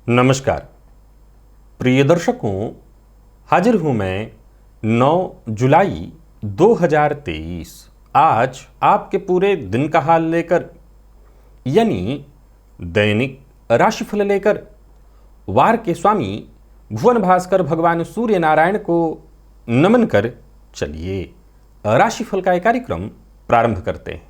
नमस्कार प्रिय दर्शकों, हाजिर हूं मैं 9 जुलाई 2023। आज आपके पूरे दिन का हाल लेकर, यानी दैनिक राशिफल लेकर वार के स्वामी भुवन भास्कर भगवान सूर्य नारायण को नमन कर चलिए राशिफल का एक कार्यक्रम प्रारंभ करते हैं।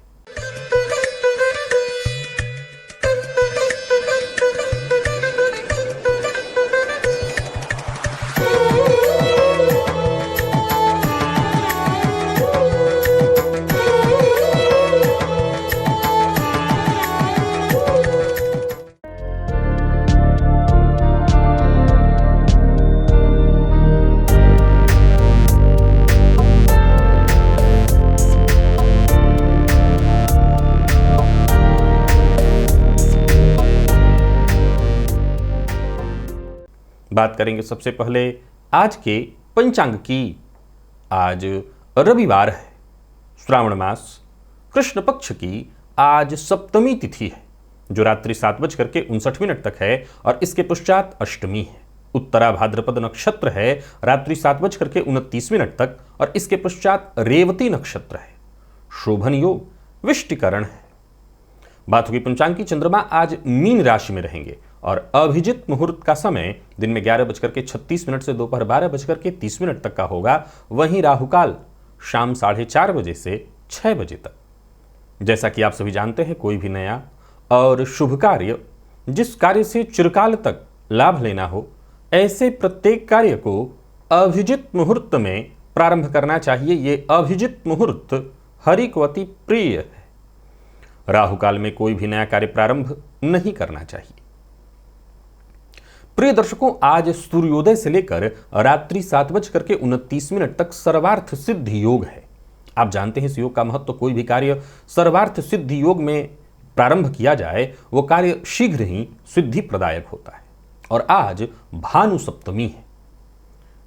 बात करेंगे सबसे पहले आज के पंचांग की। आज रविवार है, श्रावण मास कृष्ण पक्ष की आज सप्तमी तिथि है जो रात्रि 7:59 तक है और इसके पश्चात अष्टमी है। उत्तरा भाद्रपद नक्षत्र है रात्रि 7:29 तक और इसके पश्चात रेवती नक्षत्र है। शोभन योग विष्टिकरण है। बात होगी पंचांग की। चंद्रमा आज मीन राशि में रहेंगे और अभिजित मुहूर्त का समय दिन में 11:36 से दोपहर 12:30 तक का होगा। वहीं राहुकाल शाम 4:30 बजे से 6 बजे तक। जैसा कि आप सभी जानते हैं, कोई भी नया और शुभ कार्य, जिस कार्य से चिरकाल तक लाभ लेना हो, ऐसे प्रत्येक कार्य को अभिजित मुहूर्त में प्रारंभ करना चाहिए। ये अभिजित मुहूर्त हरि को अति प्रिय है। राहुकाल में कोई भी नया कार्य प्रारंभ नहीं करना चाहिए। प्रिय दर्शकों, आज सूर्योदय से लेकर रात्रि 7:29 तक सर्वार्थ सिद्धि योग है। आप जानते हैं इस योग का महत्व। तो कोई भी कार्य सर्वार्थ सिद्धि योग में प्रारंभ किया जाए वो कार्य शीघ्र ही सिद्धि प्रदायक होता है। और आज भानु सप्तमी है।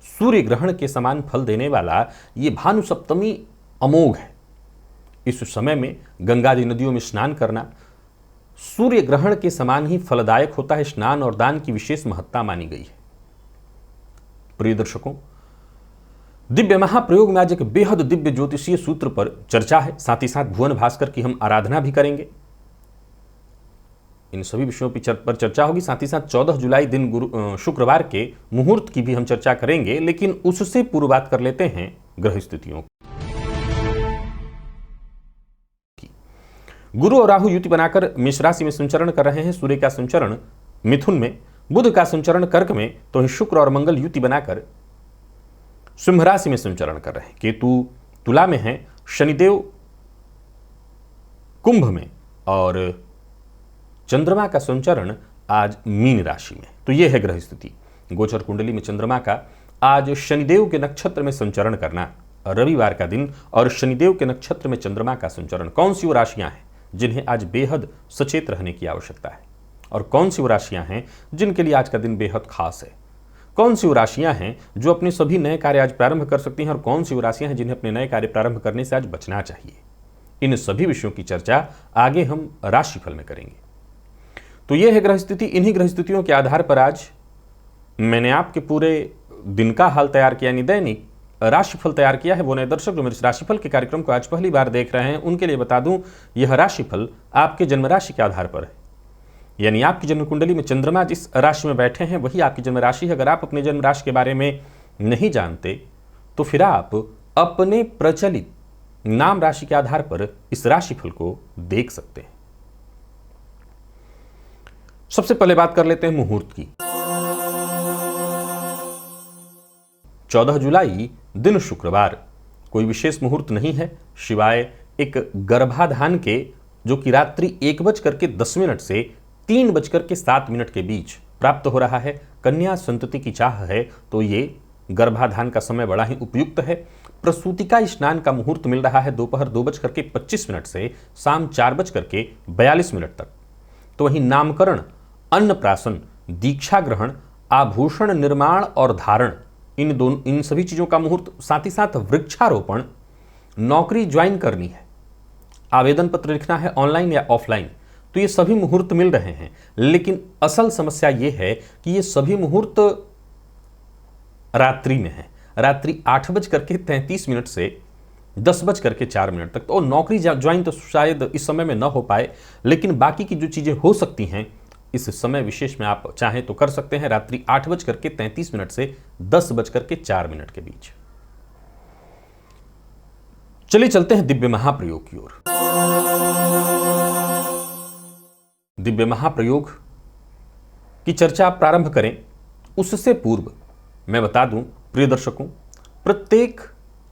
सूर्य ग्रहण के समान फल देने वाला ये भानु सप्तमी अमोघ है। इस समय में गंगादि नदियों में स्नान करना सूर्य ग्रहण के समान ही फलदायक होता है। स्नान और दान की विशेष महत्ता मानी गई है। प्रिय दर्शकों, दिव्य महाप्रयोग में आज एक बेहद दिव्य ज्योतिषीय सूत्र पर चर्चा है। साथ ही साथ भुवन भास्कर की हम आराधना भी करेंगे। इन सभी विषयों पर चर्चा होगी। साथ ही साथ 14 जुलाई दिन शुक्रवार के मुहूर्त की भी हम चर्चा करेंगे। लेकिन उससे पूर्व बात कर लेते हैं ग्रह स्थितियों। गुरु और राहु युति बनाकर मेष राशि में संचरण कर रहे हैं। सूर्य का संचरण मिथुन में, बुध का संचरण कर्क में, तो ही शुक्र और मंगल युति बनाकर सिंह राशि में संचरण कर रहे हैं। केतु तुला में है, शनिदेव कुंभ में और चंद्रमा का संचरण आज मीन राशि में। तो यह है ग्रह स्थिति। गोचर कुंडली में चंद्रमा का आज शनिदेव के नक्षत्र में संचरण करना, रविवार का दिन, और शनिदेव के नक्षत्र में चंद्रमा का संचरण। कौन सी वो राशियां हैं जिन्हें आज बेहद सचेत रहने की आवश्यकता है, और कौन सी वो राशियां हैं जिनके लिए आज का दिन बेहद खास है? कौन सी वो राशियां हैं जो अपने सभी नए कार्य आज प्रारंभ कर सकती हैं, और कौन सी वो राशियां हैं जिन्हें अपने नए कार्य प्रारंभ करने से आज बचना चाहिए? इन सभी विषयों की चर्चा आगे हम राशिफल में करेंगे। तो यह है ग्रह स्थिति। इन्हीं ग्रह स्थितियों के आधार पर आज मैंने आपके पूरे दिन का हाल तैयार किया, यानी दैनिक राशिफल तैयार किया है। वो नए दर्शक जो मेरे इस राशिफल के कार्यक्रम को आज पहली बार देख रहे हैं, उनके लिए बता दूं, यह राशिफल आपके जन्म राशि के आधार पर है। यानी आपकी जन्म कुंडली में चंद्रमा जिस राशि में बैठे हैं वही आपकी जन्म राशि है। अगर आप अपने जन्म राशि के बारे में नहीं जानते तो फिर आप अपने प्रचलित नाम राशि के आधार पर इस राशिफल को देख सकते हैं। सबसे पहले बात कर लेते हैं मुहूर्त की। 14 जुलाई दिन शुक्रवार, कोई विशेष मुहूर्त नहीं है सिवाय एक गर्भाधान के, जो कि रात्रि 1:10 से 3:07 के बीच प्राप्त हो रहा है। कन्या संतति की चाह है तो ये गर्भाधान का समय बड़ा ही उपयुक्त है। प्रसूतिका स्नान का मुहूर्त मिल रहा है दोपहर 2:25 से शाम 4:42 तक। तो वहीं नामकरण, अन्नप्राशन, दीक्षा ग्रहण, आभूषण निर्माण और धारण, इन सभी चीज़ों का मुहूर्त। साथ ही साथ वृक्षारोपण, नौकरी ज्वाइन करनी है, आवेदन पत्र लिखना है ऑनलाइन या ऑफलाइन, तो ये सभी मुहूर्त मिल रहे हैं, लेकिन असल समस्या ये है कि ये सभी मुहूर्त रात्रि में है, रात्रि 8:33 से 10:04 तक। तो नौकरी ज्वाइन तो शायद इस समय में न हो पाए, लेकिन बाकी की जो चीजें हो सकती हैं इस समय विशेष में आप चाहें तो कर सकते हैं, रात्रि 8:33 से 10:04 के बीच। चलिए चलते हैं दिव्य महाप्रयोग की ओर। दिव्य महाप्रयोग की चर्चा आप प्रारंभ करें उससे पूर्व मैं बता दूं प्रिय दर्शकों, प्रत्येक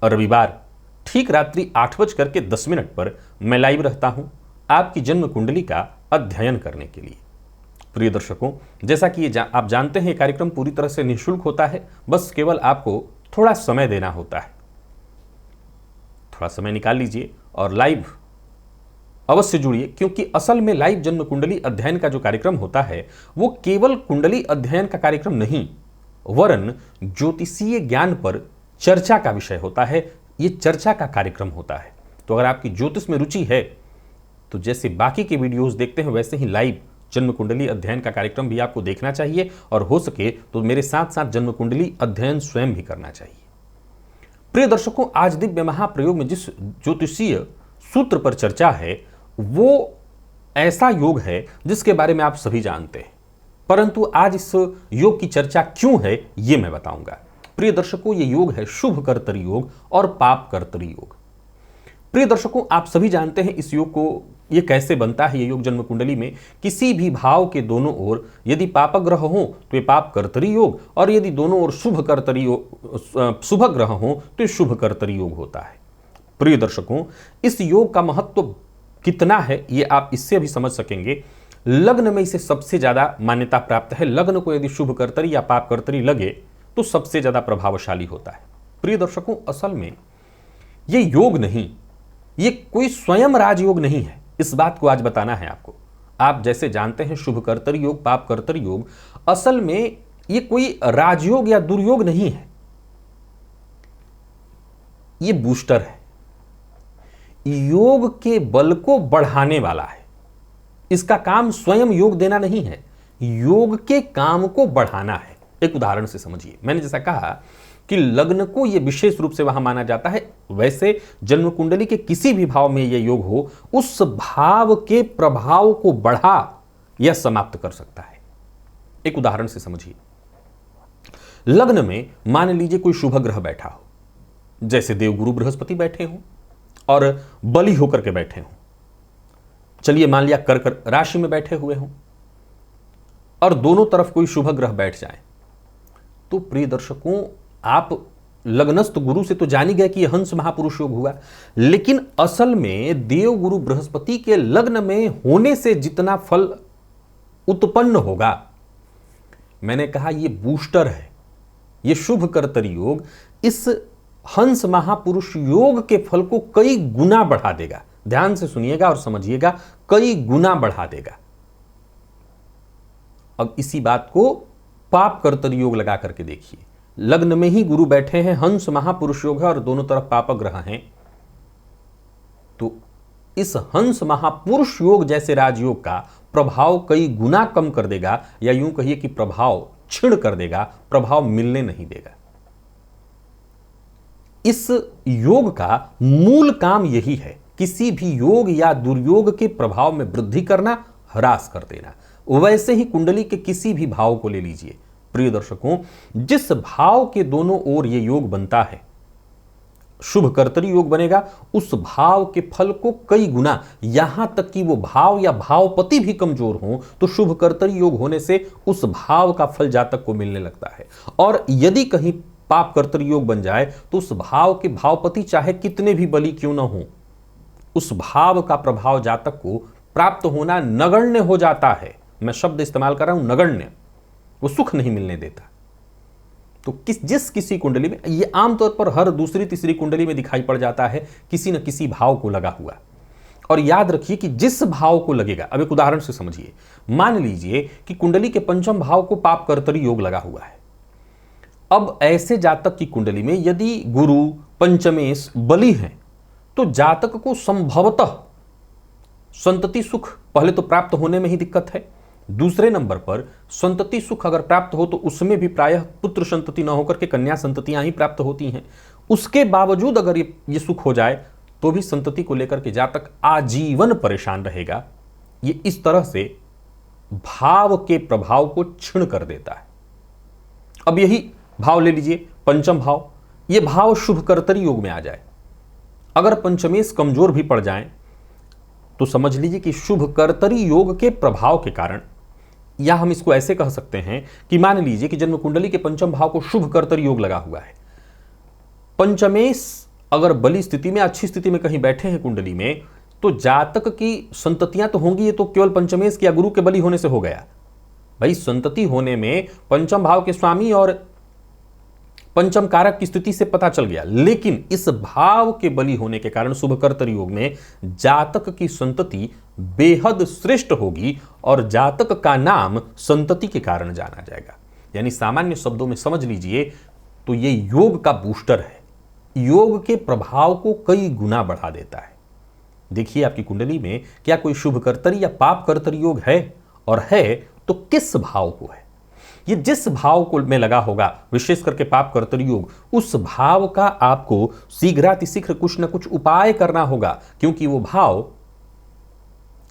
रविवार ठीक रात्रि 8:10 पर मैं लाइव रहता हूं आपकी जन्म कुंडली का अध्ययन करने के लिए। प्रिय दर्शकों, जैसा कि आप जानते हैं ये कार्यक्रम पूरी तरह से निःशुल्क होता है, बस केवल आपको थोड़ा समय देना होता है। थोड़ा समय निकाल लीजिए और लाइव अवश्य जुड़िए, क्योंकि असल में लाइव जन्म कुंडली अध्ययन का जो कार्यक्रम होता है वो केवल कुंडली अध्ययन का कार्यक्रम नहीं, वरन ज्योतिषीय ज्ञान पर चर्चा का विषय होता है। ये चर्चा का कार्यक्रम होता है। तो अगर आपकी ज्योतिष में रुचि है तो जैसे बाकी के वीडियोस देखते हैं वैसे ही लाइव जन्म कुंडली अध्ययन का कार्यक्रम भी आपको देखना चाहिए, और हो सके तो मेरे साथ साथ जन्म कुंडली अध्ययन स्वयं भी करना चाहिए। प्रिय दर्शकों, आज दिव्य महाप्रयोग में जिस ज्योतिषीय सूत्र पर चर्चा है वो ऐसा योग है जिसके बारे में आप सभी जानते हैं, परंतु आज इस योग की चर्चा क्यों है ये मैं बताऊंगा। प्रिय दर्शकों, ये योग है शुभ कर्तरी योग और पाप कर्तरी योग। प्रिय दर्शकों, आप सभी जानते हैं इस योग को ये कैसे बनता है। ये योग जन्म कुंडली में किसी भी भाव के दोनों ओर यदि पाप ग्रह हो तो ये पाप कर्तरी योग, और यदि दोनों ओर शुभ कर्तरी शुभ ग्रह हो तो ये शुभ कर्तरी योग होता है। प्रिय दर्शकों, इस योग का महत्व कितना है ये आप इससे भी समझ सकेंगे। लग्न में इसे सबसे ज्यादा मान्यता प्राप्त है। लग्न को यदि शुभ कर्तरी या पाप कर्तरी लगे तो सबसे ज्यादा प्रभावशाली होता है। प्रिय दर्शकों, असल में ये योग नहीं, ये कोई स्वयं राजयोग नहीं है। इस बात को आज बताना है आपको। आप जैसे जानते हैं शुभ कर्तरी योग, पाप कर्तरी योग, असल में ये कोई राजयोग या दुर्योग नहीं है, ये बूस्टर है। योग के बल को बढ़ाने वाला है। इसका काम स्वयं योग देना नहीं है, योग के काम को बढ़ाना है। एक उदाहरण से समझिए। मैंने जैसा कहा कि लग्न को यह विशेष रूप से वहां माना जाता है, वैसे जन्म कुंडली के किसी भी भाव में यह योग हो उस भाव के प्रभाव को बढ़ा या समाप्त कर सकता है। एक उदाहरण से समझिए। लग्न में मान लीजिए कोई शुभ ग्रह बैठा हो, जैसे देवगुरु बृहस्पति बैठे हों और बली होकर के बैठे हों। चलिए मान लिया कर्क राशि में बैठे हुए हों और दोनों तरफ कोई शुभ ग्रह बैठ जाए, तो प्रिय दर्शकों, आप लग्नस्थ गुरु से तो जान ही गए कि यह हंस महापुरुष योग हुआ, लेकिन असल में देवगुरु बृहस्पति के लग्न में होने से जितना फल उत्पन्न होगा, मैंने कहा यह बूस्टर है, यह शुभ कर्तरी योग इस हंस महापुरुष योग के फल को कई गुना बढ़ा देगा। ध्यान से सुनिएगा और समझिएगा, कई गुना बढ़ा देगा। अब इसी बात को पाप कर्तरी योग लगा करके देखिए। लग्न में ही गुरु बैठे हैं, हंस महापुरुष योग है और दोनों तरफ पाप ग्रह हैं, तो इस हंस महापुरुष योग जैसे राजयोग का प्रभाव कई गुना कम कर देगा, या यूं कहिए कि प्रभाव क्षीण कर देगा, प्रभाव मिलने नहीं देगा। इस योग का मूल काम यही है, किसी भी योग या दुर्योग के प्रभाव में वृद्धि करना, ह्रास कर देना। वैसे ही कुंडली के किसी भी भाव को ले लीजिए। प्रिय दर्शकों, जिस भाव के दोनों ओर यह योग बनता है, शुभ कर्तरी योग बनेगा, उस भाव के फल को कई गुना, यहां तक कि वो भाव या भावपति भी कमजोर हो तो शुभ कर्तरी योग होने से उस भाव का फल जातक को मिलने लगता है। और यदि कहीं पाप कर्तरी योग बन जाए तो उस भाव के भावपति चाहे कितने भी बली क्यों ना हो, उस भाव का प्रभाव जातक को प्राप्त होना नगण्य हो जाता है। मैं शब्द इस्तेमाल कर रहा हूं, नगण्य। वो सुख नहीं मिलने देता। तो जिस किसी कुंडली में, ये आमतौर पर हर दूसरी तीसरी कुंडली में दिखाई पड़ जाता है, किसी न किसी भाव को लगा हुआ। और याद रखिए कि जिस भाव को लगेगा, अब एक उदाहरण से समझिए। मान लीजिए कि कुंडली के पंचम भाव को पाप कर्तरी योग लगा हुआ है। अब ऐसे जातक की कुंडली में यदि गुरु पंचमेश बली हैं तो जातक को संभवतः संतति सुख पहले तो प्राप्त होने में ही दिक्कत है, दूसरे नंबर पर संतति सुख अगर प्राप्त हो तो उसमें भी प्रायः पुत्र संतति न होकर के कन्या संततियां ही प्राप्त होती हैं। उसके बावजूद अगर ये सुख हो जाए तो भी संतति को लेकर के जातक आजीवन परेशान रहेगा। ये इस तरह से भाव के प्रभाव को क्षीण कर देता है। अब यही भाव ले लीजिए पंचम भाव, ये भाव शुभ कर्तरी योग में आ जाए। अगर पंचमेश कमजोर भी पड़ जाए तो समझ लीजिए कि शुभ कर्तरी योग के प्रभाव के कारण, या हम इसको ऐसे कह सकते हैं कि मान लीजिए कि जन्म कुंडली के पंचम भाव को शुभ कर्तरी योग लगा हुआ है। पंचमेश अगर बली स्थिति में, अच्छी स्थिति में कहीं बैठे हैं कुंडली में, तो जातक की संततियां तो होंगी, ये तो केवल पंचमेश या गुरु के बली होने से हो गया। भाई संतति होने में पंचम भाव के स्वामी और पंचम कारक की स्थिति से पता चल गया, लेकिन इस भाव के बली होने के कारण शुभ कर्तरी योग में जातक की संतति बेहद श्रेष्ठ होगी और जातक का नाम संतति के कारण जाना जाएगा। यानी सामान्य शब्दों में समझ लीजिए तो ये योग का बूस्टर है, योग के प्रभाव को कई गुना बढ़ा देता है। देखिए आपकी कुंडली में क्या कोई शुभ कर्तरी या पाप कर्तरी योग है, और है तो किस भाव को है। ये जिस भाव को में लगा होगा, विशेष करके पाप कर्तरी योग, उस भाव का आपको शीघ्रातिशीघ्र कुछ न कुछ उपाय करना होगा, क्योंकि वो भाव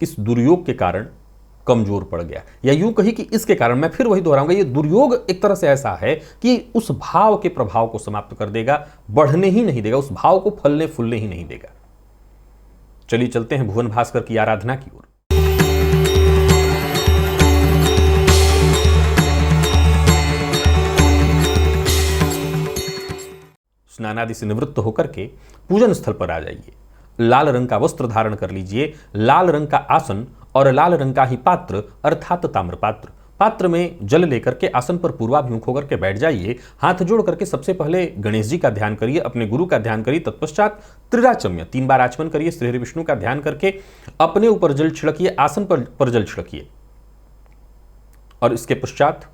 इस दुर्योग के कारण कमजोर पड़ गया, या यूं कही कि इसके कारण, मैं फिर वही दोहराऊंगा, ये दुर्योग एक तरह से ऐसा है कि उस भाव के प्रभाव को समाप्त कर देगा, बढ़ने ही नहीं देगा, उस भाव को फलने फूलने ही नहीं देगा। चलिए चलते हैं भुवन भास्कर की आराधना की ओर। स्नानादि से निवृत्त होकर के पूजन स्थल पर आ जाइए। लाल रंग का वस्त्र धारण कर लीजिए, लाल रंग का आसन और लाल रंग का ही पात्र अर्थात ताम्र पात्र। पात्र में जल लेकर के आसन पर पूर्वाभिमुख होकर के बैठ जाइए। हाथ जोड़ करके सबसे पहले गणेश जी का ध्यान करिए, अपने गुरु का ध्यान करिए, तत्पश्चात त्रिराचम्य 3 बार आचमन करिए, श्री हरि विष्णु का ध्यान करके अपने ऊपर जल छिड़किए, आसन पर जल छिड़किए, और इसके पश्चात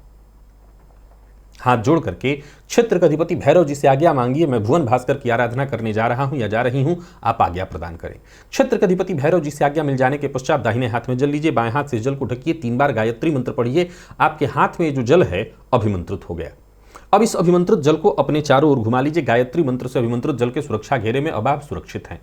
हाथ जोड़ करके क्षेत्र का अधिपति भैरव जी से आज्ञा मांगिए, मैं भुवन भास्कर की आराधना करने जा रहा हूं या जा रही हूं, आप आज्ञा प्रदान करें। क्षेत्र का अधिपति भैरव जी से आज्ञा मिल जाने के पश्चात दाहिने हाथ में जल लीजिए, बाएं हाथ से जल को ढकिए, 3 बार गायत्री मंत्र पढ़िए। आपके हाथ में जो जल है अभिमंत्रित हो गया। अब इस अभिमंत्रित जल को अपने चारों ओर घुमा लीजिए। गायत्री मंत्र से अभिमंत्रित जल के सुरक्षा घेरे में अब आप सुरक्षित हैं।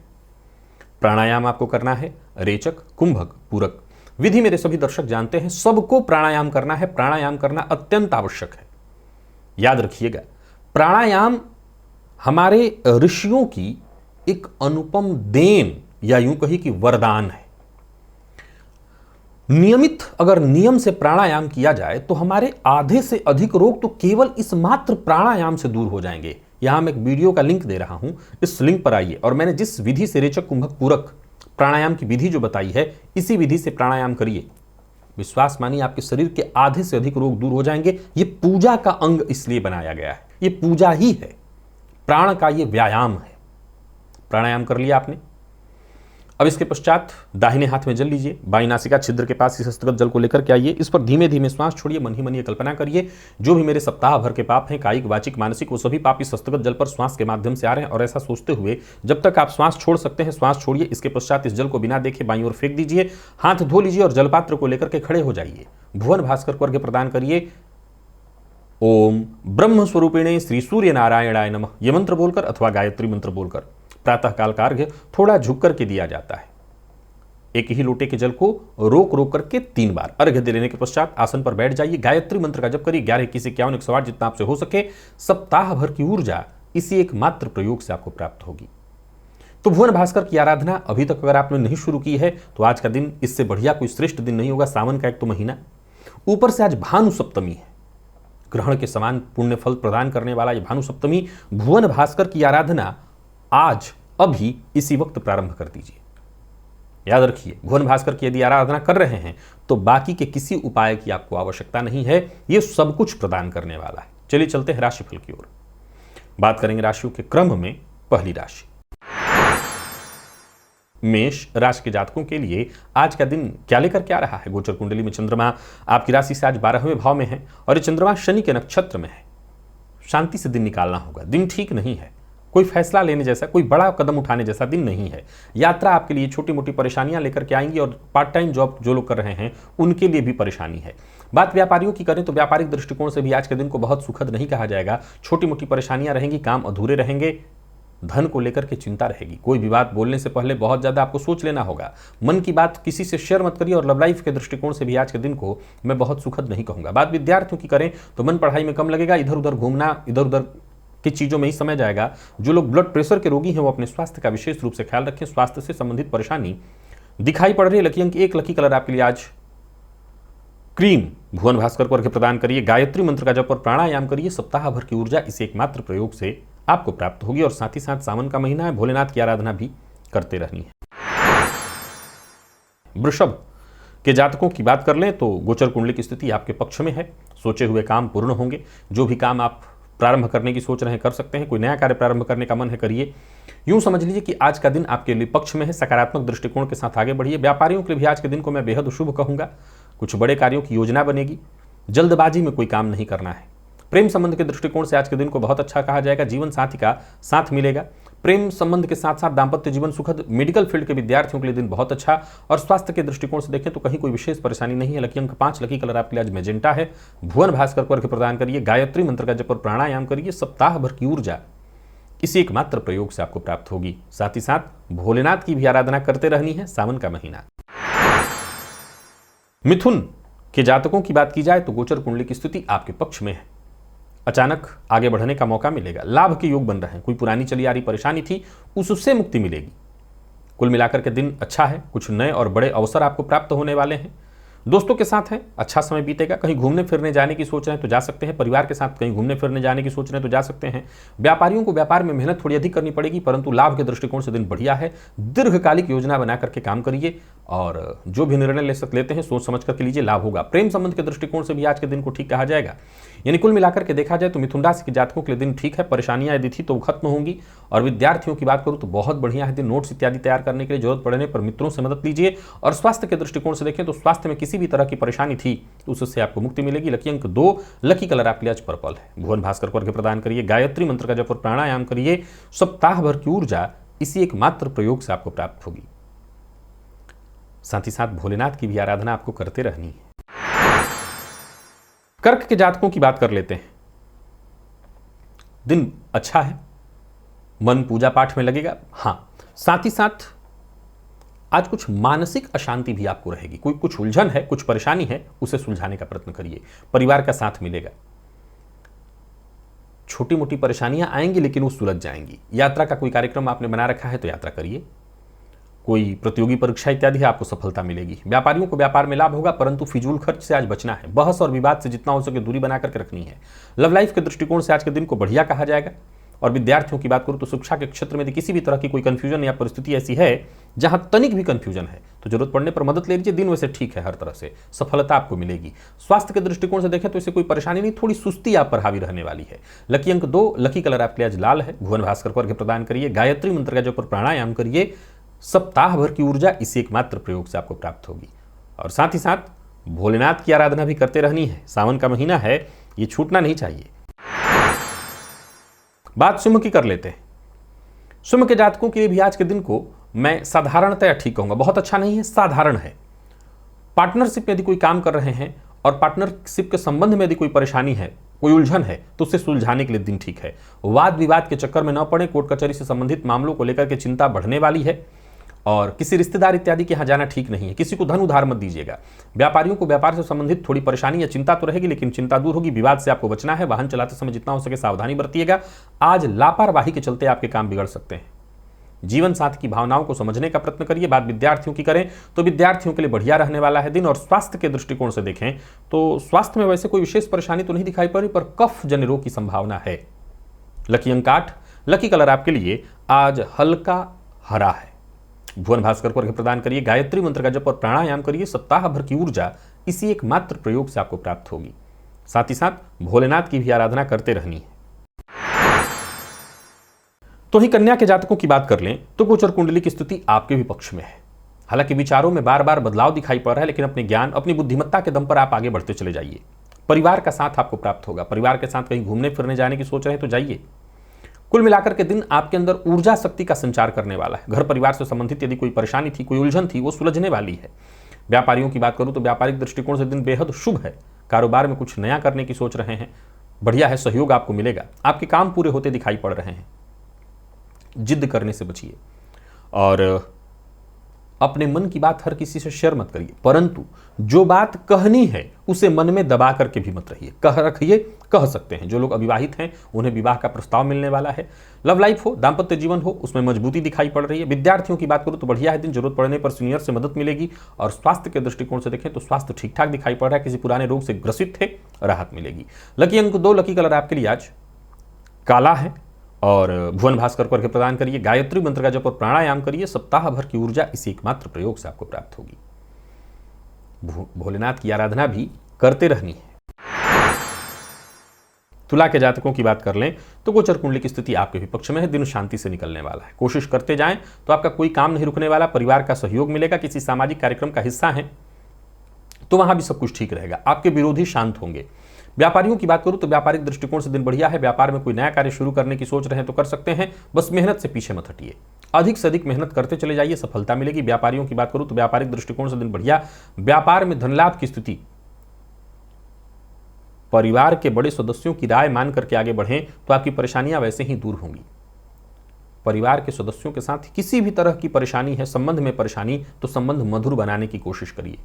प्राणायाम आपको करना है, रेचक, कुंभक, पूरक। विधि मेरे सभी दर्शक जानते हैं, सबको प्राणायाम करना है। प्राणायाम करना अत्यंत आवश्यक है। याद रखिएगा, प्राणायाम हमारे ऋषियों की एक अनुपम देन या यूं कही कि वरदान है। नियमित अगर नियम से प्राणायाम किया जाए तो हमारे आधे से अधिक रोग तो केवल इस मात्र प्राणायाम से दूर हो जाएंगे। यहां मैं एक वीडियो का लिंक दे रहा हूं, इस लिंक पर आइए और मैंने जिस विधि से रेचक, कुंभक, पूरक प्राणायाम की विधि जो बताई है, इसी विधि से प्राणायाम करिए। विश्वास मानिए आपके शरीर के आधे से अधिक रोग दूर हो जाएंगे। ये पूजा का अंग इसलिए बनाया गया है, ये पूजा ही है, प्राण का ये व्यायाम है। प्राणायाम कर लिया आपने। अब इसके पश्चात दाहिने हाथ में जल लीजिए, बाईं नासिका छिद्र के पास इस हस्तगत जल को लेकर के आइए। इस पर धीमे धीमे श्वास छोड़िए, मन ही मन ये कल्पना करिए, जो भी मेरे सप्ताह भर के पाप हैं, कायिक, वाचिक, मानसिक, वो सभी पाप इस हस्तगत जल पर श्वास के माध्यम से आ रहे हैं। और ऐसा सोचते हुए जब तक आप श्वास छोड़ सकते हैं श्वास छोड़िए। इसके पश्चात इस जल को बिना देखे बाईं ओर फेंक दीजिए, हाथ धो लीजिए और जलपात्र को लेकर के खड़े हो जाइए। भुवन भास्कर को अर्घ्य प्रदान करिए। ओम ब्रह्म स्वरूपिणे श्री सूर्य नारायणाय नमः, ये मंत्र बोलकर अथवा गायत्री मंत्र बोलकर प्रातःकाल का अर्घ्य थोड़ा झुक करके दिया जाता है। एक ही लोटे के जल को रोक रोक करके 3 बार अर्घ्य दे लेने के पश्चात आसन पर बैठ जाइए। गायत्री मंत्र का जप करिए 11, 21, 51, 108 जितना आपसे हो सके। सप्ताह भर की ऊर्जा इसी एक मात्र प्रयोग से आपको प्राप्त होगी। तो भुवन भास्कर की आराधना अभी तक अगर आपने नहीं शुरू की है तो आज का दिन इससे बढ़िया कोई श्रेष्ठ दिन नहीं होगा। सावन का एक तो महीना, ऊपर से आज भानु सप्तमी है, ग्रहण के समान पुण्य फल प्रदान करने वाला ये भानु सप्तमी। भुवन भास्कर की आराधना आज अभी इसी वक्त प्रारंभ कर दीजिए। याद रखिए, भुवन भास्कर की यदि आराधना कर रहे हैं तो बाकी के किसी उपाय की आपको आवश्यकता नहीं है, ये सब कुछ प्रदान करने वाला है। चलिए चलते हैं राशिफल की ओर। बात करेंगे राशियों के क्रम में। पहली राशि मेष राशि के जातकों के लिए आज का दिन क्या लेकर के आ रहा है। गोचर कुंडली में चंद्रमा आपकी राशि से आज 12वें भाव में है और ये चंद्रमा शनि के नक्षत्र में है। शांति से दिन निकालना होगा, दिन ठीक नहीं है। कोई फैसला लेने जैसा, कोई बड़ा कदम उठाने जैसा दिन नहीं है। यात्रा आपके लिए छोटी मोटी परेशानियां लेकर के आएंगी और पार्ट टाइम जॉब जो लोग कर रहे हैं उनके लिए भी परेशानी है। बात व्यापारियों की करें तो व्यापारिक दृष्टिकोण से भी आज के दिन को बहुत सुखद नहीं कहा जाएगा। छोटी मोटी परेशानियां रहेंगी, काम अधूरे रहेंगे, धन को लेकर के चिंता रहेगी। कोई भी बात बोलने से पहले बहुत ज्यादा आपको सोच लेना होगा। मन की बात किसी से शेयर मत करिए। और लव लाइफ के दृष्टिकोण से भी आज के दिन को मैं बहुत सुखद नहीं कहूंगा। बात विद्यार्थियों की करें तो मन पढ़ाई में कम लगेगा, इधर उधर घूमना, इधर उधर की चीजों में ही समय जाएगा। जो लोग ब्लड प्रेशर के रोगी हैं वो अपने स्वास्थ्य का विशेष रूप से ख्याल रखें। स्वास्थ्य से संबंधित परेशानी दिखाई पड़ रही है। लकी अंक 1, लकी कलर आपके लिए आज क्रीम। भुवन भास्कर को अर्घ्य प्रदान करिए, गायत्री मंत्र का जप और प्राणायाम करिए। सप्ताह भर की ऊर्जा इस एकमात्र प्रयोग से आपको प्राप्त होगी। और साथ ही साथ सावन का महीना है, भोलेनाथ की आराधना भी करते रहनी है। वृषभ के जातकों की बात कर लें तो गोचर कुंडली की स्थिति आपके पक्ष में है। सोचे हुए काम पूर्ण होंगे। जो भी काम आप प्रारंभ करने की सोच रहे हैं कर सकते हैं। कोई नया कार्य प्रारंभ करने का मन है करिए। यूं समझ लीजिए कि आज का दिन आपके लिए पक्ष में है। सकारात्मक दृष्टिकोण के साथ आगे बढ़िए। व्यापारियों के लिए भी आज के दिन को मैं बेहद शुभ कहूंगा। कुछ बड़े कार्यों की योजना बनेगी। जल्दबाजी में कोई काम नहीं करना है। प्रेम संबंध के दृष्टिकोण से आज के दिन को बहुत अच्छा कहा जाएगा। जीवन साथी का साथ मिलेगा। प्रेम संबंध के साथ साथ दाम्पत्य जीवन सुखद। मेडिकल फील्ड के विद्यार्थियों के लिए दिन बहुत अच्छा। और स्वास्थ्य के दृष्टिकोण से देखें तो कहीं कोई विशेष परेशानी नहीं है। लकी अंक 5, लकी कलर आपके लिए आज मैजेंटा है। भुवन भास्कर को अर्घ्य प्रदान करिए, गायत्री मंत्र का जप और प्राणायाम करिए। सप्ताह भर की ऊर्जा इसी एकमात्र प्रयोग से आपको प्राप्त होगी। साथ ही साथ भोलेनाथ की भी आराधना करते रहनी है। सावन का महीना। मिथुन के जातकों की बात की जाए तो गोचर कुंडली की स्थिति आपके पक्ष में है। अचानक आगे बढ़ने का मौका मिलेगा। लाभ के योग बन रहे हैं। कोई पुरानी चली आ रही परेशानी थी उससे मुक्ति मिलेगी। कुल मिलाकर के दिन अच्छा है। कुछ नए और बड़े अवसर आपको प्राप्त होने वाले हैं। दोस्तों के साथ हैं, अच्छा समय बीतेगा। कहीं घूमने फिरने जाने की सोच रहे हैं तो जा सकते हैं। परिवार के साथ कहीं घूमने फिरने जाने की सोच रहे हैं तो जा सकते हैं। व्यापारियों को व्यापार में मेहनत थोड़ी अधिक करनी पड़ेगी, परंतु लाभ के दृष्टिकोण से दिन बढ़िया है। दीर्घकालिक योजना बना करके काम करिए और जो भी निर्णय लेते हैं सोच समझ करके लीजिए, लाभ होगा। प्रेम संबंध के दृष्टिकोण से भी आज के दिन को ठीक कहा जाएगा। यानी कुल मिलाकर के देखा जाए तो मिथुन राशि के जातकों के लिए दिन ठीक है। परेशानियां यदि थी तो खत्म होंगी। और विद्यार्थियों की बात करूं तो बहुत बढ़िया है दिन। नोट्स इत्यादि तैयार करने के लिए जरूरत पड़ने पर मित्रों से मदद लीजिए। और स्वास्थ्य के दृष्टिकोण से देखें तो स्वास्थ्य में किसी भी तरह की परेशानी थी तो उससे आपको मुक्ति मिलेगी। लकी अंक 2, लकी कलर आपके लिए आज पर्पल है। भुवन भास्कर को अर्घ्य प्रदान करिए, गायत्री मंत्र का जप और प्राणायाम करिए। सप्ताह भर की ऊर्जा इसी एकमात्र प्रयोग से आपको प्राप्त होगी। साथ ही साथ भोलेनाथ की भी आराधना आपको करते रहनी है। कर्क के जातकों की बात कर लेते हैं। दिन अच्छा है। मन पूजा पाठ में लगेगा। हां, साथ ही साथ आज कुछ मानसिक अशांति भी आपको रहेगी। कोई कुछ उलझन है, कुछ परेशानी है, उसे सुलझाने का प्रयत्न करिए। परिवार का साथ मिलेगा। छोटी मोटी परेशानियां आएंगी लेकिन वो सुलझ जाएंगी। यात्रा का कोई कार्यक्रम आपने बना रखा है तो यात्रा करिए। कोई प्रतियोगी परीक्षा इत्यादि है, आपको सफलता मिलेगी। व्यापारियों को व्यापार में लाभ होगा, परंतु फिजूल खर्च से आज बचना है। बहस और विवाद से जितना हो सके दूरी बना करके रखनी है। लव लाइफ के दृष्टिकोण से आज के दिन को बढ़िया कहा जाएगा। और विद्यार्थियों की बात करूं तो शिक्षा के क्षेत्र में किसी भी तरह की कोई कंफ्यूजन या परिस्थिति ऐसी है जहां तनिक भी कंफ्यूजन है तो जरूरत पड़ने पर मदद ले लीजिए। दिन वैसे ठीक है, हर तरह से सफलता आपको मिलेगी। स्वास्थ्य के दृष्टिकोण से देखें तो इसे कोई परेशानी नहीं, थोड़ी सुस्ती आप पर हावी रहने वाली है। लकी अंक 2, लकी कलर आपके लिए आज लाल है। भुवन भास्कर को अर्घ्य प्रदान करिए, गायत्री मंत्र का जप और प्राणायाम करिए। सप्ताह भर की ऊर्जा इसी एकमात्र प्रयोग से आपको प्राप्त होगी। और साथ ही साथ भोलेनाथ की आराधना भी करते रहनी है। सावन का महीना है, ये छूटना नहीं चाहिए। बात सिंह की कर लेते हैं। सिंह के जातकों के लिए भी आज के दिन को मैं साधारणतया ठीक कहूंगा। बहुत अच्छा नहीं है, साधारण है। पार्टनरशिप में यदि कोई काम कर रहे हैं और पार्टनरशिप के संबंध में यदि कोई परेशानी है, कोई उलझन है तो उसे सुलझाने के लिए दिन ठीक है। वाद विवाद के चक्कर में न पड़े। कोर्ट कचहरी से संबंधित मामलों को लेकर के चिंता बढ़ने वाली है। और किसी रिश्तेदार इत्यादि के यहां जाना ठीक नहीं है। किसी को धन उधार मत दीजिएगा। व्यापारियों को व्यापार से संबंधित थोड़ी परेशानी या चिंता तो रहेगी लेकिन चिंता दूर होगी। विवाद से आपको बचना है। वाहन चलाते समय जितना हो सके सावधानी बरतिएगा। आज लापरवाही के चलते आपके काम बिगड़ सकते हैं। जीवन साथी की भावनाओं को समझने का प्रयत्न करिए। बात विद्यार्थियों की करें तो विद्यार्थियों के लिए बढ़िया रहने वाला है दिन। और स्वास्थ्य के दृष्टिकोण से देखें तो स्वास्थ्य में वैसे कोई विशेष परेशानी तो नहीं दिखाई पड़ रही, पर कफ जन्य रोग की संभावना है। लकी अंक 8, लकी कलर आपके लिए आज हल्का हरा है। भुवन भास्कर को अर्घ्य प्रदान करिए, गायत्री मंत्र का जप और प्राणायाम करिए। सप्ताह भर की ऊर्जा इसी एकमात्र प्रयोग से आपको प्राप्त होगी। साथ ही साथ भोलेनाथ की भी आराधना करते रहनी है। तो ही कन्या के जातकों की बात कर लें तो गोचर कुंडली की स्थिति आपके भी पक्ष में है। हालांकि विचारों में बार बार बदलाव दिखाई पड़ रहा है, लेकिन अपने ज्ञान, अपनी बुद्धिमत्ता के दम पर आप आगे बढ़ते चले जाइए। परिवार का साथ आपको प्राप्त होगा। परिवार के साथ कहीं घूमने फिरने जाने की सोच रहे हैं तो जाइए। कुल मिलाकर के दिन आपके अंदर ऊर्जा शक्ति का संचार करने वाला है। घर परिवार से संबंधित यदि कोई परेशानी थी, कोई उलझन थी, वो सुलझने वाली है। व्यापारियों की बात करूं तो व्यापारिक दृष्टिकोण से दिन बेहद शुभ है। कारोबार में कुछ नया करने की सोच रहे हैं, बढ़िया है, सहयोग आपको मिलेगा। आपके काम पूरे होते दिखाई पड़ रहे हैं। जिद करने से बचिए और अपने मन की बात हर किसी से शेयर मत करिए, परंतु जो बात कहनी है उसे मन में दबा करके भी मत रहिए। कह रखिए, कह सकते हैं। जो लोग अविवाहित हैं उन्हें विवाह का प्रस्ताव मिलने वाला है। लव लाइफ हो, दाम्पत्य जीवन हो, उसमें मजबूती दिखाई पड़ रही है। विद्यार्थियों की बात करूं तो बढ़िया है दिन, जरूरत पड़ने पर सीनियर से मदद मिलेगी। और स्वास्थ्य के दृष्टिकोण से देखें तो स्वास्थ्य ठीक ठाक दिखाई पड़ रहा है। किसी पुराने रोग से ग्रसित थे, राहत मिलेगी। लकी अंक 2, लकी कलर आपके लिए आज काला है। और भुवन भास्कर करके प्रदान करिए, गायत्री मंत्र का जप और प्राणायाम करिए। सप्ताह भर की ऊर्जा इसी एकमात्र प्रयोग से आपको प्राप्त होगी। भोलेनाथ की आराधना भी करते रहनी है। तुला के जातकों की बात कर लें तो गोचर कुंडली की स्थिति आपके विपक्ष में है। दिन शांति से निकलने वाला है। कोशिश करते जाएं तो आपका कोई काम नहीं रुकने वाला। परिवार का सहयोग मिलेगा। किसी सामाजिक कार्यक्रम का हिस्सा है तो वहां भी सब कुछ ठीक रहेगा। आपके विरोधी शांत होंगे। व्यापारियों की बात करूं तो व्यापारिक दृष्टिकोण से दिन बढ़िया है। व्यापार में कोई नया कार्य शुरू करने की सोच रहे हैं तो कर सकते हैं, बस मेहनत से पीछे मत हटिए। अधिक से अधिक मेहनत करते चले जाइए, सफलता मिलेगी। व्यापारियों की बात करूं तो व्यापारिक दृष्टिकोण से दिन बढ़िया। व्यापार में धन लाभ की स्थिति, परिवार के बड़े सदस्यों की राय मान करके आगे बढ़ें तो आपकी परेशानियां वैसे ही दूर होंगी। परिवार के सदस्यों के साथ किसी भी तरह की परेशानी है, संबंध में परेशानी, तो संबंध मधुर बनाने की कोशिश करिए।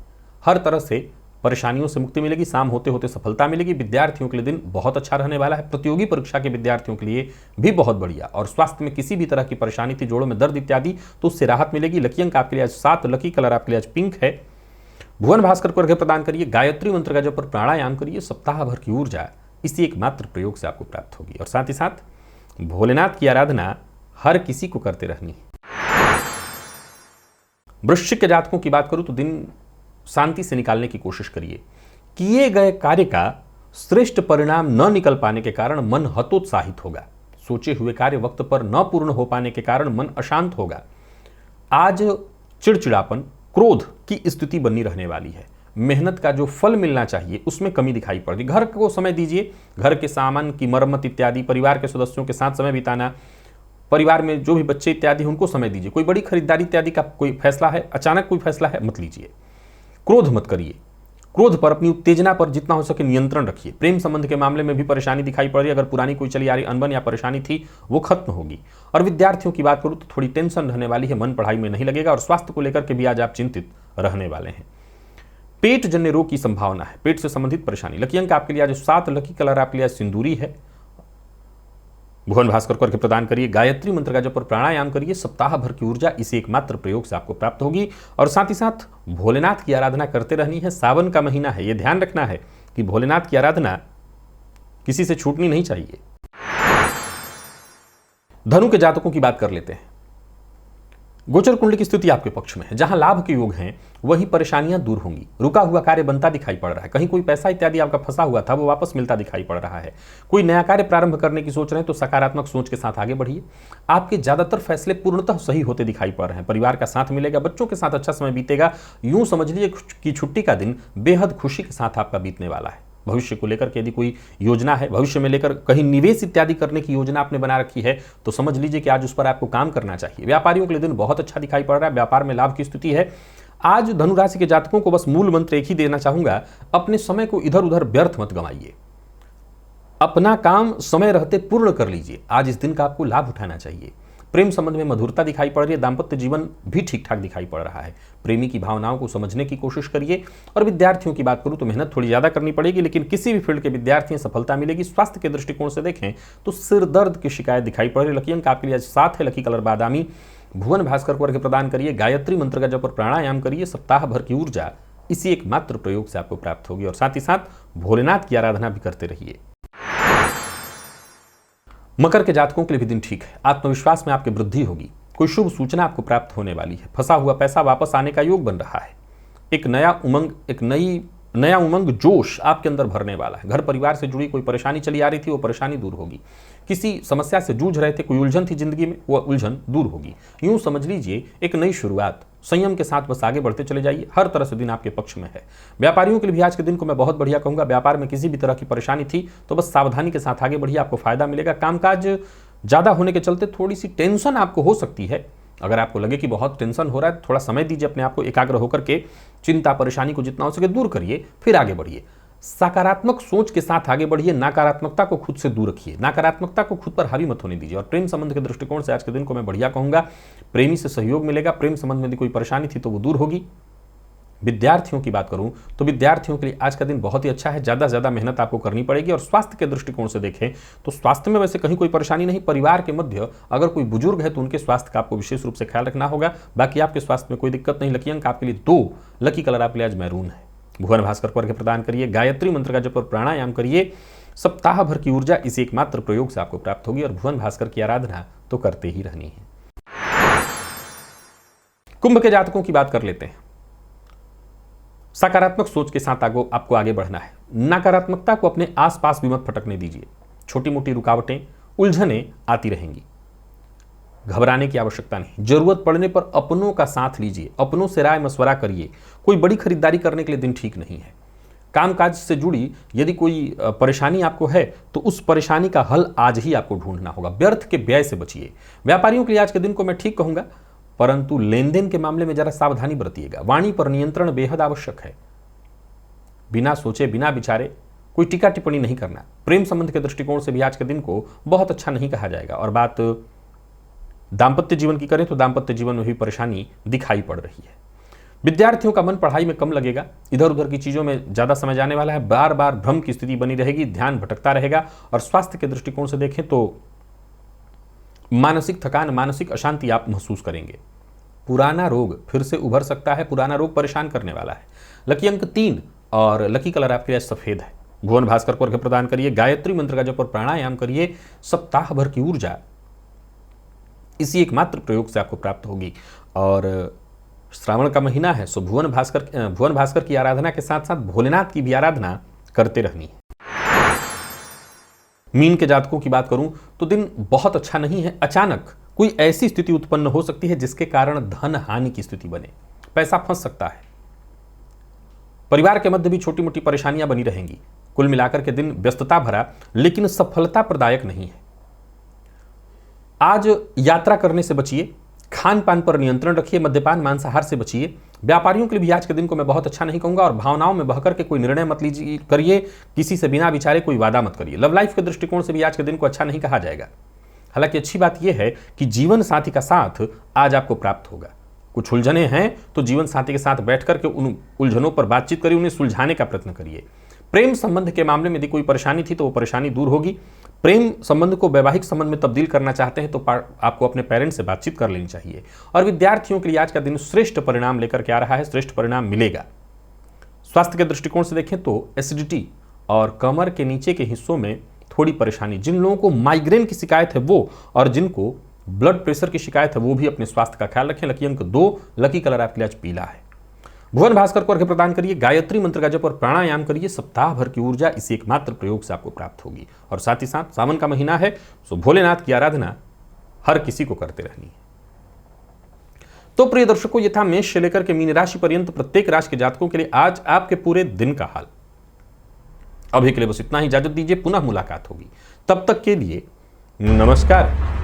हर तरह से परेशानियों से मुक्ति मिलेगी। शाम होते होते सफलता मिलेगी। विद्यार्थियों के लिए दिन बहुत अच्छा रहने वाला है। प्रतियोगी परीक्षा के विद्यार्थियों के लिए भी बहुत बढ़िया। और स्वास्थ्य में किसी भी तरह की परेशानी थी, जोड़ों में दर्द इत्यादि, तो उससे राहत मिलेगी। लकी अंक आपके लिए आज 7, लकी कलर आपके लिए आज पिंक है। भुवन भास्कर को अर्घ्य प्रदान करिए, गायत्री मंत्र का जप और प्राणायाम करिए। सप्ताह भर की ऊर्जा इसी एकमात्र प्रयोग से आपको प्राप्त होगी। और साथ ही साथ भोलेनाथ की आराधना हर किसी को करते रहनी है। वृश्चिक के जातकों की बात करूं तो दिन शांति से निकालने की कोशिश करिए। किए गए कार्य का श्रेष्ठ परिणाम न निकल पाने के कारण मन हतोत्साहित होगा। सोचे हुए कार्य वक्त पर न पूर्ण हो पाने के कारण मन अशांत होगा। आज चिड़चिड़ापन, क्रोध की स्थिति बनी रहने वाली है। मेहनत का जो फल मिलना चाहिए उसमें कमी दिखाई पड़ रही। घर को समय दीजिए। घर के सामान की मरम्मत इत्यादि, परिवार के सदस्यों के साथ समय बिताना, परिवार में जो भी बच्चे इत्यादि उनको समय दीजिए। कोई बड़ी खरीदारी इत्यादि का कोई फैसला है, अचानक कोई फैसला है, मत लीजिए। क्रोध मत करिए। क्रोध पर, अपनी उत्तेजना पर जितना हो सके नियंत्रण रखिए। प्रेम संबंध के मामले में भी परेशानी दिखाई पड़ रही है। अगर पुरानी कोई चली आ रही अनबन या परेशानी थी वो खत्म होगी। और विद्यार्थियों की बात करूं तो थोड़ी टेंशन रहने वाली है, मन पढ़ाई में नहीं लगेगा। और स्वास्थ्य को लेकर के भी आज आप चिंतित रहने वाले हैं। पेट जन्य रोग की संभावना है, पेट से संबंधित परेशानी। लकी अंक आपके लिए आज 7, लकी कलर आपके लिए आज सिंदूरी है। भुवन भास्कर को अर्घ्य प्रदान करिए, गायत्री मंत्र का जप और प्राणायाम करिए। सप्ताह भर की ऊर्जा इसी एकमात्र प्रयोग से आपको प्राप्त होगी। और साथ ही साथ भोलेनाथ की आराधना करते रहनी है। सावन का महीना है, यह ध्यान रखना है कि भोलेनाथ की आराधना किसी से छूटनी नहीं चाहिए। धनु के जातकों की बात कर लेते हैं। गोचर कुंडली की स्थिति आपके पक्ष में है। जहां लाभ के योग हैं वहीं परेशानियां दूर होंगी। रुका हुआ कार्य बनता दिखाई पड़ रहा है। कहीं कोई पैसा इत्यादि आपका फंसा हुआ था वो वापस मिलता दिखाई पड़ रहा है। कोई नया कार्य प्रारंभ करने की सोच रहे हैं तो सकारात्मक सोच के साथ आगे बढ़िए। आपके ज्यादातर फैसले पूर्णतः सही होते दिखाई पड़ रहे हैं। परिवार का साथ मिलेगा, बच्चों के साथ अच्छा समय बीतेगा। यूं समझ लीजिए कि छुट्टी का दिन बेहद खुशी के साथ आपका बीतने वाला है। भविष्य को लेकर के यदि कोई योजना है, भविष्य में लेकर कहीं निवेश इत्यादि करने की योजना आपने बना रखी है तो समझ लीजिए कि आज उस पर आपको काम करना चाहिए। व्यापारियों के लिए दिन बहुत अच्छा दिखाई पड़ रहा है। व्यापार में लाभ की स्थिति है। आज धनु राशि के जातकों को बस मूल मंत्र एक ही देना चाहूंगा, अपने समय को इधर उधर व्यर्थ मत गंवाइए। अपना काम समय रहते पूर्ण कर लीजिए। आज इस दिन का आपको लाभ उठाना चाहिए। प्रेम संबंध में मधुरता दिखाई पड़ रही है। दाम्पत्य जीवन भी ठीक ठाक दिखाई पड़ रहा है। प्रेमी की भावनाओं को समझने की कोशिश करिए। और विद्यार्थियों की बात करूं तो मेहनत थोड़ी ज्यादा करनी पड़ेगी, लेकिन किसी भी फील्ड के विद्यार्थियों सफलता मिलेगी। स्वास्थ्य के दृष्टिकोण से देखें तो सिर दर्द की शिकायत दिखाई पड़ रही है। लकी अंक आपके लिए 7 है, लकी कलर बादामी। भुवन भास्कर को अर्घ्य प्रदान करिए, गायत्री मंत्र का जप और प्राणायाम करिए। सप्ताह भर की ऊर्जा इसी एकमात्र प्रयोग से आपको प्राप्त होगी। और साथ ही साथ भोलेनाथ की आराधना भी करते रहिए। मकर के जातकों के लिए भी दिन ठीक है। आत्मविश्वास में आपकी वृद्धि होगी। कोई शुभ सूचना आपको प्राप्त होने वाली है। फंसा हुआ पैसा वापस आने का योग बन रहा है। एक नया उमंग जोश आपके अंदर भरने वाला है। घर परिवार से जुड़ी कोई परेशानी चली आ रही थी वो परेशानी दूर होगी। किसी समस्या से जूझ रहे थे, कोई उलझन थी जिंदगी में, वो उलझन दूर होगी। यूं समझ लीजिए एक नई शुरुआत। संयम के साथ बस आगे बढ़ते चले जाइए। हर तरह से दिन आपके पक्ष में है। व्यापारियों के लिए भी आज के दिन को मैं बहुत बढ़िया कहूंगा। व्यापार में किसी भी तरह की परेशानी थी तो बस सावधानी के साथ आगे बढ़िए, आपको फायदा मिलेगा। कामकाज ज़्यादा होने के चलते थोड़ी सी टेंशन आपको हो सकती है। अगर आपको लगे कि बहुत टेंशन हो रहा है तो थोड़ा समय दीजिए अपने आप को, एकाग्र होकर के चिंता परेशानी को जितना हो सके दूर करिए, फिर आगे बढ़िए। सकारात्मक सोच के साथ आगे बढ़िए, नकारात्मकता को खुद से दूर रखिए, नकारात्मकता को खुद पर हावी मत होने दीजिए। और प्रेम संबंध के दृष्टिकोण से आज के दिन को मैं बढ़िया कहूंगा, प्रेमी से सहयोग मिलेगा, प्रेम संबंध में यदि कोई परेशानी थी तो वो दूर होगी। विद्यार्थियों की बात करूं तो विद्यार्थियों के लिए आज का दिन बहुत ही अच्छा है, ज़्यादा से ज़्यादा मेहनत आपको करनी पड़ेगी। और स्वास्थ्य के दृष्टिकोण से देखें तो स्वास्थ्य में वैसे कहीं कोई परेशानी नहीं, परिवार के मध्य अगर कोई बुजुर्ग है तो उनके स्वास्थ्य का आपको विशेष रूप से ख्याल रखना होगा। बाकी आपके स्वास्थ्य में कोई दिक्कत नहीं। लकी अंक आपके लिए 2, लकी कलर आपके लिए आज मैरून है। भुवन भास्कर को अर्घ्य प्रदान करिए, गायत्री मंत्र का जप और प्राणायाम करिए, सप्ताह भर की ऊर्जा इस एकमात्र प्रयोग से आपको प्राप्त होगी। और भुवन भास्कर की आराधना तो करते ही रहनी है। कुंभ के जातकों की बात कर लेते हैं। सकारात्मक सोच के साथ आपको आगे बढ़ना है। नकारात्मकता को अपने आसपास भी मत फटकने दीजिए। छोटी मोटी रुकावटें, उलझनें आती रहेंगी, घबराने की आवश्यकता नहीं। जरूरत पड़ने पर अपनों का साथ लीजिए, अपनों से राय मशवरा करिए। कोई बड़ी खरीदारी करने के लिए दिन ठीक नहीं है। कामकाज से जुड़ी यदि कोई परेशानी आपको है तो उस परेशानी का हल आज ही आपको ढूंढना होगा। व्यर्थ के व्यय से बचिए। व्यापारियों के लिए आज के दिन को मैं ठीक कहूंगा, परंतु लेन देन के मामले में जरा सावधानी बरतिएगा। वाणी पर नियंत्रण बेहद आवश्यक है। बिना सोचे बिना विचारे कोई टीका टिप्पणी नहीं करना। प्रेम संबंध के दृष्टिकोण से भी आज के दिन को बहुत अच्छा नहीं कहा जाएगा। और बात दाम्पत्य जीवन की करें तो दाम्पत्य जीवन में भी परेशानी दिखाई पड़ रही है। विद्यार्थियों का मन पढ़ाई में कम लगेगा, इधर उधर की चीजों में ज्यादा समय जाने वाला है, बार बार भ्रम की स्थिति बनी रहेगी, ध्यान भटकता रहेगा। और स्वास्थ्य के दृष्टिकोण से देखें तो मानसिक थकान, मानसिक अशांति आप महसूस करेंगे। पुराना रोग फिर से उभर सकता है, पुराना रोग परेशान करने वाला है। लकी अंक 3 और लकी कलर आपके लिए सफेद है। भुवन भास्कर को अर्घ्य प्रदान करिए, गायत्री मंत्र का जप और प्राणायाम करिए, सप्ताह भर की ऊर्जा इसी एकमात्र प्रयोग से आपको प्राप्त होगी। और श्रावण का महीना है, सो भुवन भास्कर की आराधना के साथ साथ भोलेनाथ की भी आराधना करते रहनी है। मीन के जातकों की बात करूं तो दिन बहुत अच्छा नहीं है। अचानक कोई ऐसी स्थिति उत्पन्न हो सकती है जिसके कारण धन हानि की स्थिति बने, पैसा फंस सकता है। परिवार के मध्य भी छोटी मोटी परेशानियां बनी रहेंगी। कुल मिलाकर के दिन व्यस्तता भरा लेकिन सफलता प्रदायक नहीं है। आज यात्रा करने से बचिए, खान पान पर नियंत्रण रखिए, मद्यपान मांसाहार से बचिए। व्यापारियों के लिए भी आज के दिन को मैं बहुत अच्छा नहीं कहूंगा। और भावनाओं में बहकर के कोई निर्णय मत लीजिए करिए, किसी से बिना विचारे कोई वादा मत करिए। लव लाइफ के दृष्टिकोण से भी आज के दिन को अच्छा नहीं कहा जाएगा। हालांकि अच्छी बात यह है कि जीवन साथी का साथ आज आपको प्राप्त होगा। कुछ उलझने हैं तो जीवन साथी के साथ बैठकर के उन उलझनों पर बातचीत करिए, उन्हें सुलझाने का प्रयत्न करिए। प्रेम संबंध के मामले में यदि कोई परेशानी थी तो वो परेशानी दूर होगी। प्रेम संबंध को वैवाहिक संबंध में तब्दील करना चाहते हैं तो आपको अपने पेरेंट्स से बातचीत कर लेनी चाहिए। और विद्यार्थियों के लिए आज का दिन श्रेष्ठ परिणाम लेकर के आ रहा है, श्रेष्ठ परिणाम मिलेगा। स्वास्थ्य के दृष्टिकोण से देखें तो एसिडिटी और कमर के नीचे के हिस्सों में थोड़ी परेशानी, जिन लोगों को माइग्रेन की शिकायत है वो, और जिनको ब्लड प्रेशर की शिकायत है वो भी अपने स्वास्थ्य का ख्याल रखें। लकी अंक 2, लकी कलर आपके लिए आज पीला है। भुवन भास्कर को अर्घ्य प्रदान करिए, गायत्री मंत्र का जप और प्राणायाम करिए, सप्ताह भर की ऊर्जा इसी एकमात्र प्रयोग से आपको प्राप्त होगी। और साथ ही साथ सावन का महीना है, सो भोलेनाथ की आराधना हर किसी को करते रहनी है। तो प्रिय दर्शकों, ये था मेष से लेकर के मीन राशि पर्यंत प्रत्येक राशि के जातकों के लिए आज आपके पूरे दिन का हाल। अभी के लिए बस इतना ही, इजाजत दीजिए, पुनः मुलाकात होगी। तब तक के लिए नमस्कार।